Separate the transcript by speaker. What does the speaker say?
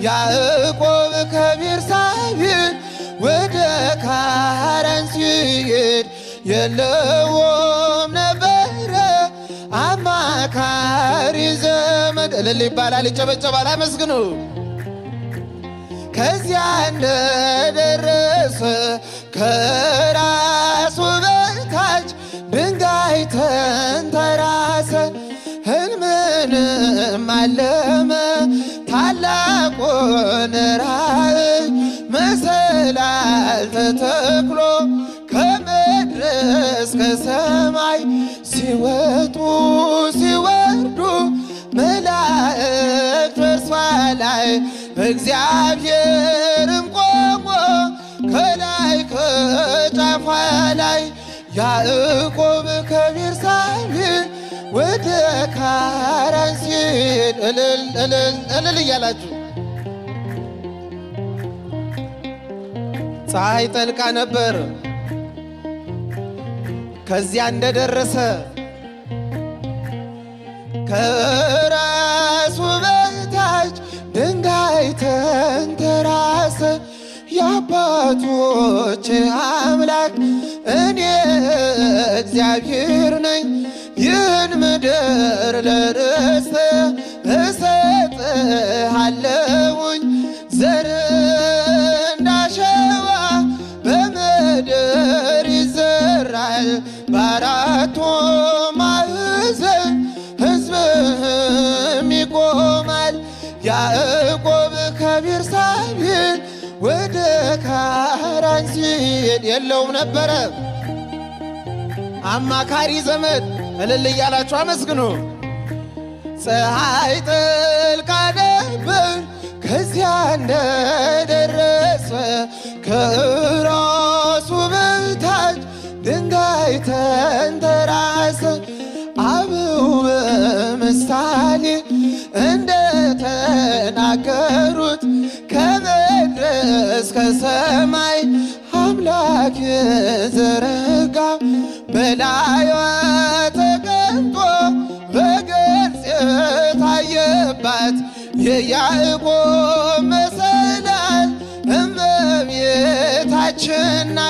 Speaker 1: ያዕቆብ ከቤርሳቤህ ወደ ካራን ሲሄድ የለውም ነበረ አማካሪ ዘመድ። እልል ይባላል፣ ይጨበጨባል፣ አመስግኑ። ከዚያ እንደደረሰ ከራሱ በታች ድንጋይ ተንተራሰ። ሕልምንም አለመ ታላቁን ራእይ መሰላል ተተክሎ ከምድር እስከ ሰማይ ሲወጡ ሲወርዱ መላእክት በእርሷ ላይ እግዚአብሔርም ቆሞ ከላይ ከጫፏ ላይ ያዕቆብ ከቤርሳቤህ ወደ ካራን ሲሄድ እልል እልል እልል እያላችሁ ፀሐይ ጠልቃ ነበር። ከዚያ እንደደረሰ ከራሱ በታች ድንጋይ ተንተራሰ። የአባቶች አምላክ እኔ እግዚአብሔር ነኝ፣ ይህን ምድር ለርስት እሰጥሃለሁኝ። ዘር እንዳሸዋ በምድር ይዘራል፣ በአራቱ ማዕዘን ሕዝብህም ይቆማል። ያዕቆብ ከቤርሳቤህ ወደ ካራን ሲሄድ የለውም ነበረ አማካሪ ዘመድ። እልል እያላችሁ አመስግኑ። ፀሐይ ጠልቃ ነበር። ከዚያ እንደደረሰ ከራሱ በታች ድንጋይ ተንተራሰ። አበው በምሳሌ እንደተናገሩት ከምድር እስከ ሰማይ አምላክ የዘረጋ በላይዋ ተቀምጦ በግልጽ የታየባት የያዕቆብ መሰላል እመቤታችን ናት።